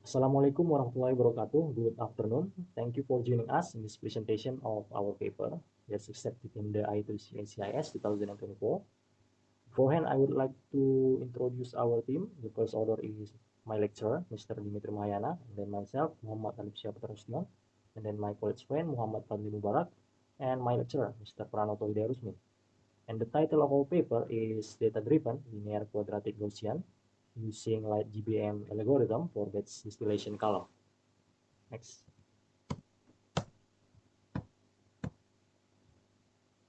Assalamualaikum warahmatullahi wabarakatuh. Good afternoon. Thank you for joining us in this presentation of our paper that's accepted in the I2CACIS 2024. Beforehand, I would like to introduce our team. The first order is my lecturer, Mr. Dimitri Mahayana, and then myself, Muhammad Alifsyah, and then my college friend, Muhammad Fadhli Mubarak, and my lecturer, Mr. Pranoto Hidaya Rusmin. And the title of our paper is Data-Driven Linear Quadratic Gaussian using LightGBM Algorithm for Batch Distillation Column. Next.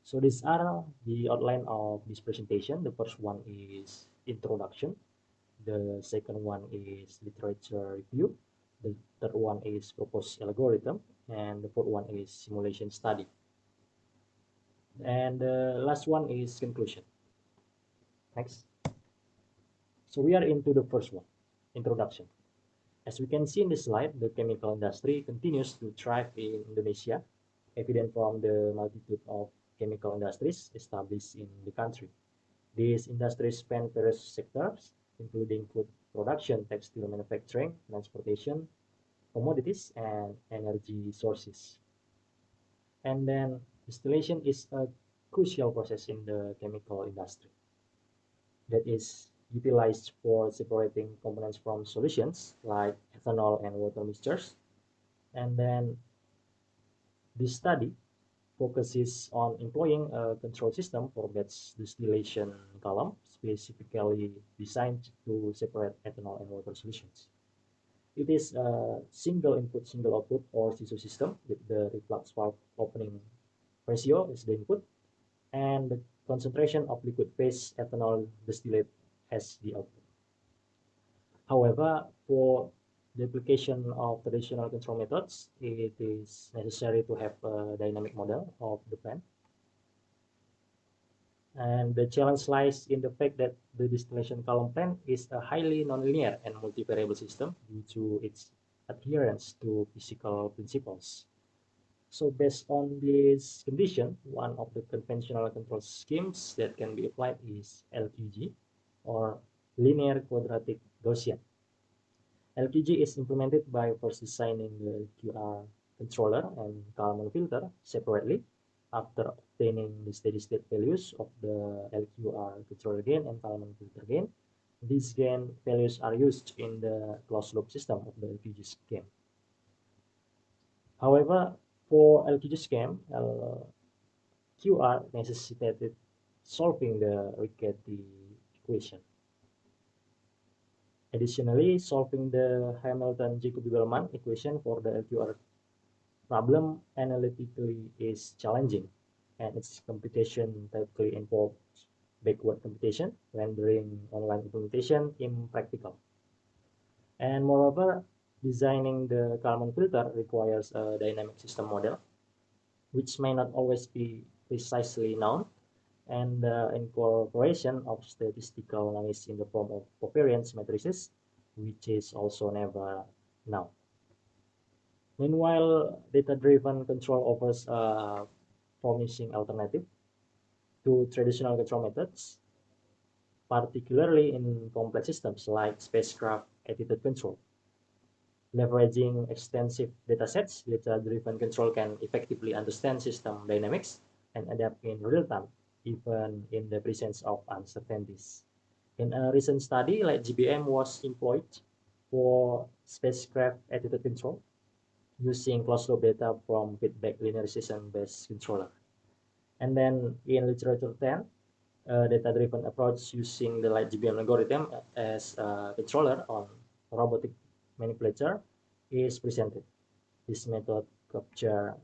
So these are the outline of this presentation. The first one is introduction. The second one is literature review. The third one is proposed algorithm. And the fourth one is simulation study. And the last one is conclusion. Next. So we are into the first one, introduction. As we can see in this slide, the chemical industry continues to thrive in Indonesia, evident from the multitude of chemical industries established in the country. These industries span various sectors, including food production, textile manufacturing, transportation, commodities, and energy sources. And then distillation is a crucial process in the chemical industry that is utilized for separating components from solutions like ethanol and water mixtures. And then this study focuses on employing a control system for batch distillation column, specifically designed to separate ethanol and water solutions. It is a single input, single output or SISO system with the reflux valve opening ratio as the input and the concentration of liquid phase ethanol distillate as the output. However, for the application of traditional control methods, it is necessary to have a dynamic model of the plant. And the challenge lies in the fact that the distillation column plant is a highly nonlinear and multivariable system due to its adherence to physical principles. So based on this condition, one of the conventional control schemes that can be applied is LQG, or Linear Quadratic Gaussian. LQG is implemented by first designing the QR controller and Kalman filter separately after obtaining the steady-state values of the LQR controller gain and Kalman filter gain. These gain values are used in the closed-loop system of the LQG scheme. However, for LQG scheme, QR necessitated solving the Riccati equation. Additionally, solving the Hamilton-Jacobi-Bellman equation for the LQR problem analytically is challenging, and its computation typically involves backward computation, rendering online implementation impractical. And moreover, designing the Kalman filter requires a dynamic system model, which may not always be precisely known, and the incorporation of statistical noise in the form of covariance matrices, which is also never known. Meanwhile, data-driven control offers a promising alternative to traditional control methods, particularly in complex systems like spacecraft attitude control. Leveraging extensive datasets, data-driven control can effectively understand system dynamics and adapt in real time, even in the presence of uncertainties. In a recent study, LightGBM was employed for spacecraft attitude control using closed-loop data from feedback linearization-based controller. And then in literature 10, a data-driven approach using the LightGBM algorithm as a controller on robotic manipulator is presented. This method captures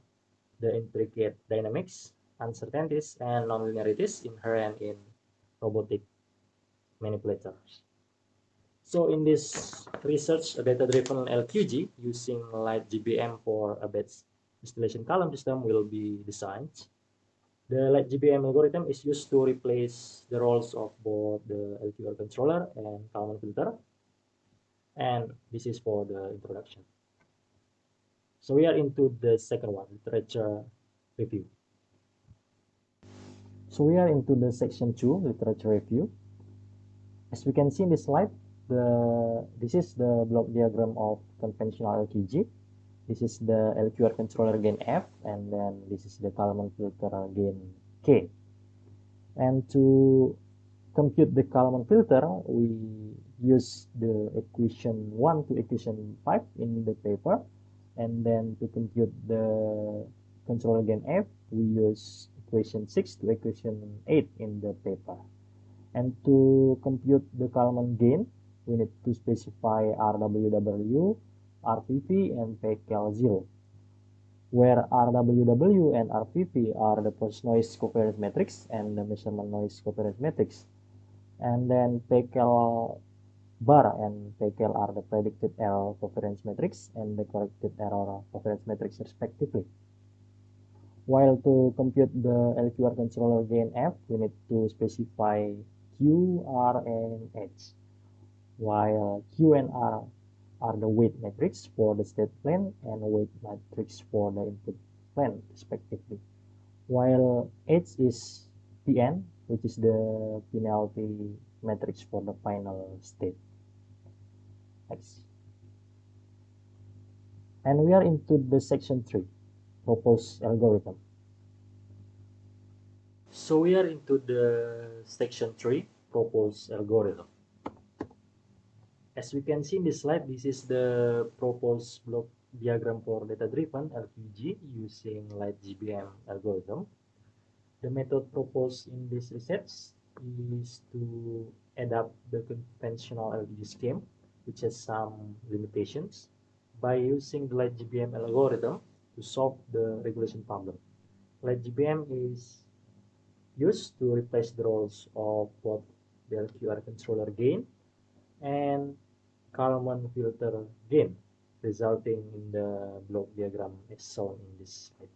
the intricate dynamics, uncertainties, and nonlinearities inherent in robotic manipulators. So in this research, a data-driven LQG using LightGBM for a batch distillation column system will be designed. The LightGBM algorithm is used to replace the roles of both the LQR controller and Kalman filter. And this is for the introduction. So we are into the second one, literature review. So we are into the section 2, literature review. As we can see in this slide, the block diagram of conventional LQG. This is the LQR controller gain F, and then this is the Kalman filter gain K. And to compute the Kalman filter, we use the equation 1 to equation 5 in the paper. And then to compute the controller gain F, we use equation 6 to equation 8 in the paper. And to compute the Kalman gain, we need to specify RWW, RPP, and PKL0, where RWW and RPP are the process noise covariance matrix and the measurement noise covariance matrix. And then PKL bar and PKL are the predicted error covariance matrix and the corrected error covariance matrix respectively. While to compute the LQR controller gain F, we need to specify Q, R, and H, while Q and R are the weight matrix for the state plane and weight matrix for the input plane respectively, while H is Pn, which is the penalty matrix for the final state. Next. And we are into the section 3, proposed algorithm. So we are into the section 3, proposed algorithm. As we can see in this slide, this is the proposed block diagram for data-driven LQG using LightGBM algorithm. The method proposed in this research is to adapt the conventional LQG scheme, which has some limitations, by using the LightGBM algorithm to solve the regulation problem. LightGBM is used to replace the roles of both the LQR controller gain and Kalman filter gain, resulting in the block diagram as shown in this slide.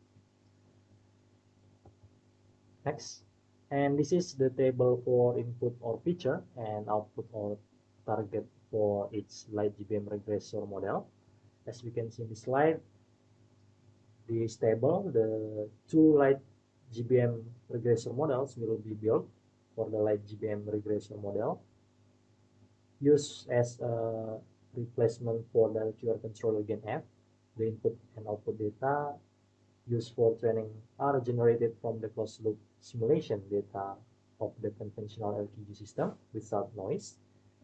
Next, and this is the table for input or feature and output or target for each LightGBM regressor model. As we can see in this slide, this table, the two LightGBM regressor models will be built for the LightGBM regressor model, used as a replacement for the LQR controller gain F. The input and output data used for training are generated from the closed loop simulation data of the conventional LQG system without noise.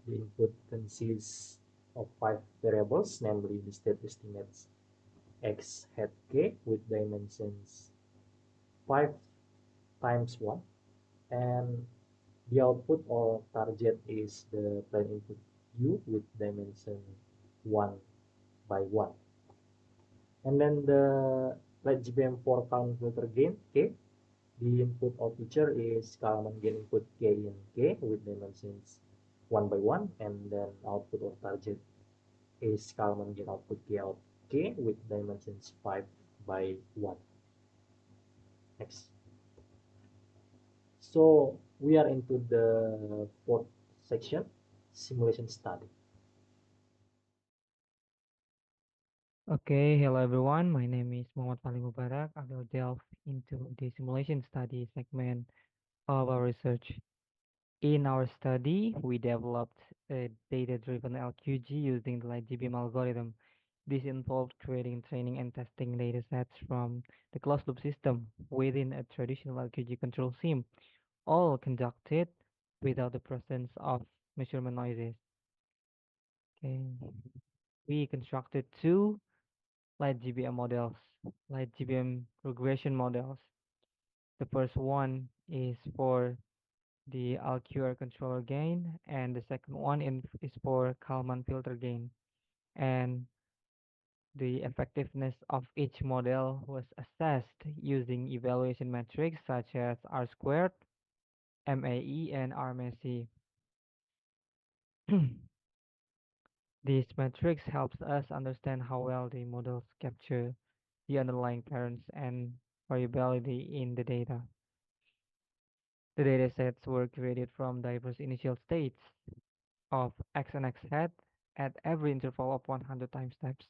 The input consists of 5 variables, namely the state estimates x hat k with dimensions 5 times 1, and the output or target is the plane input u with dimension 1 by 1. And then the LightGBM for Kalman filter gain k, the input or feature is Kalman gain input k in k with dimensions 1 by 1, and then output or target is Kalman gain output k out k with dimensions 5 by 1. Next. So we are into the fourth section, simulation study. Okay, hello everyone. My name is Fadhli Mubarak. I will delve into the simulation study segment of our research. In our study, we developed a data-driven LQG using the LightGBM algorithm. This involved creating, training, and testing datasets from the closed-loop system within a traditional LQG control scheme, all conducted without the presence of measurement noises. Okay. We constructed two LightGBM models, LightGBM regression models. The first one is for the LQR controller gain, and the second one is for Kalman filter gain. And the effectiveness of each model was assessed using evaluation metrics such as R squared, MAE, and RMSE. These metrics helps us understand how well the models capture the underlying patterns and variability in the data. The datasets were created from diverse initial states of X and X hat at every interval of 100 time steps.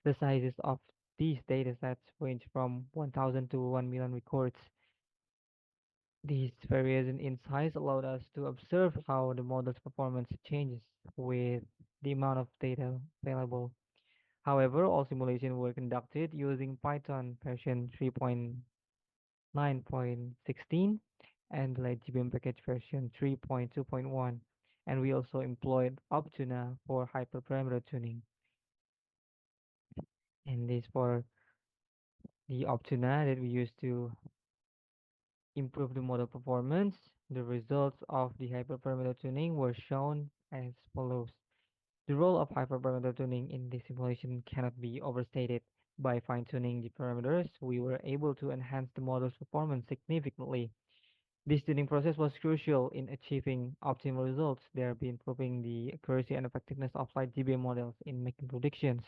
The sizes of these datasets range from 1,000 to 1 million records. These variation in size allowed us to observe how the model's performance changes with the amount of data available. However, all simulations were conducted using Python version 3.9.16 and LightGBM package version 3.2.1, and we also employed Optuna for hyperparameter tuning. And this for the Optuna that we use to improve the model performance. The results of the hyperparameter tuning were shown as follows. The role of hyperparameter tuning in the simulation cannot be overstated. By fine-tuning the parameters, we were able to enhance the model's performance significantly. This tuning process was crucial in achieving optimal results, thereby improving the accuracy and effectiveness of LightGBM models in making predictions.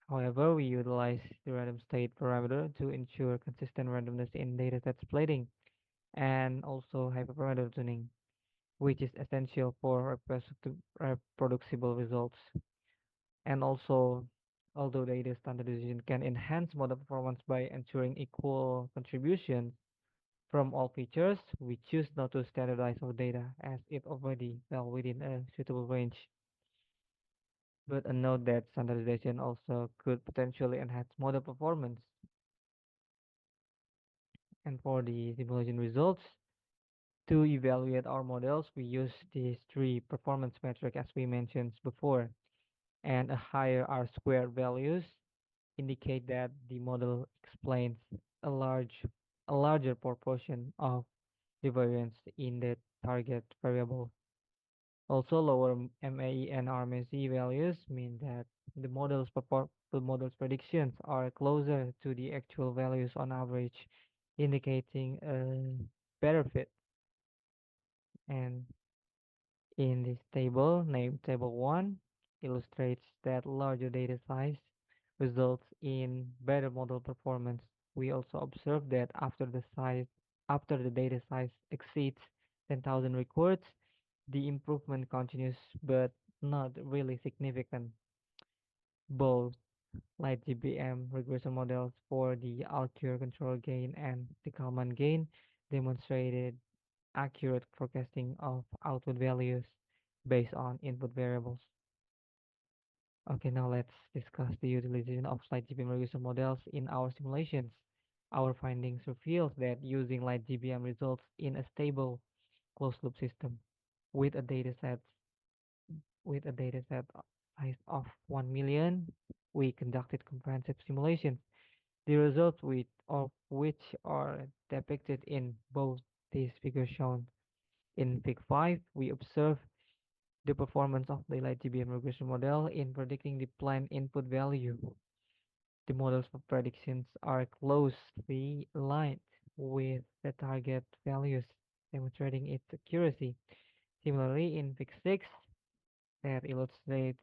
However, we utilize the random state parameter to ensure consistent randomness in dataset splitting and also hyperparameter tuning, which is essential for reproducible results. And also, although data standardization can enhance model performance by ensuring equal contribution from all features, we choose not to standardize our data as it already fell within a suitable range. But a note that standardization also could potentially enhance model performance. And for the simulation results, to evaluate our models, we use these three performance metrics as we mentioned before, and a higher R squared values indicate that the model explains a large a larger proportion of the variance in the target variable. Also, lower MAE and RMSE values mean that the model's predictions are closer to the actual values on average, indicating a better fit. And in this table, named Table 1, illustrates that larger data size results in better model performance. We also observe that after the data size exceeds 10,000 records, the improvement continues but not really significant. Both LightGBM regression models for the Alcure control gain and the Kalman gain demonstrated accurate forecasting of output values based on input variables. Okay, now let's discuss the utilization of LightGBM regression models in our simulations. Our findings reveal that using LightGBM results in a stable closed-loop system with a dataset with a dataset size of 1 million, we conducted comprehensive simulations. The results of which are depicted in both these figures shown. In Fig 5, we observe the performance of the LightGBM regression model in predicting the planned input value. The model's predictions are closely aligned with the target values, demonstrating its accuracy. Similarly, in Fig 6, that illustrates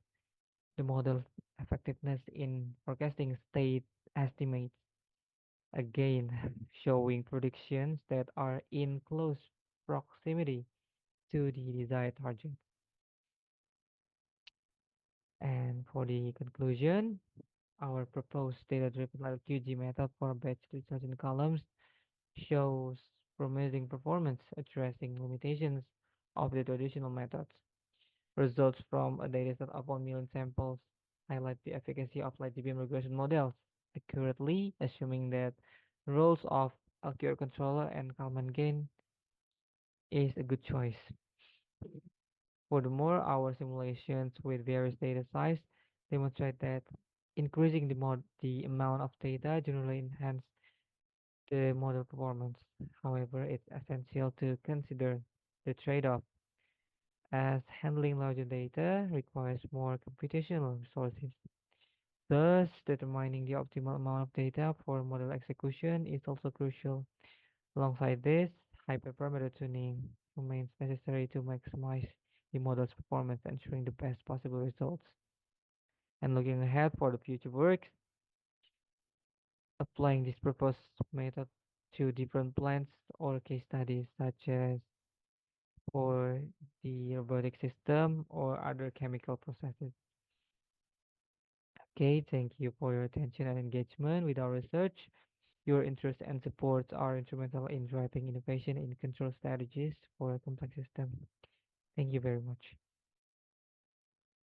the model's effectiveness in forecasting state estimates, again showing predictions that are in close proximity to the desired target. And for the conclusion, our proposed data-driven LQG method for batch distillation columns shows promising performance, addressing limitations of the traditional methods. Results from a dataset of 1 million samples highlight the efficacy of LightGBM regression models accurately, assuming that roles of Alcure controller and Kalman gain is a good choice. Furthermore, our simulations with various data size demonstrate that increasing the amount of data generally enhance the model performance. However, it's essential to consider the trade-off as handling larger data requires more computational resources. Thus, determining the optimal amount of data for model execution is also crucial. Alongside this, hyperparameter tuning remains necessary to maximize the model's performance, ensuring the best possible results. And looking ahead for the future work, applying this proposed method to different plants or case studies such as for the robotic system or other chemical processes. Okay, thank you for your attention and engagement with our research. Your interest and support are instrumental in driving innovation in control strategies for a complex system. Thank you very much.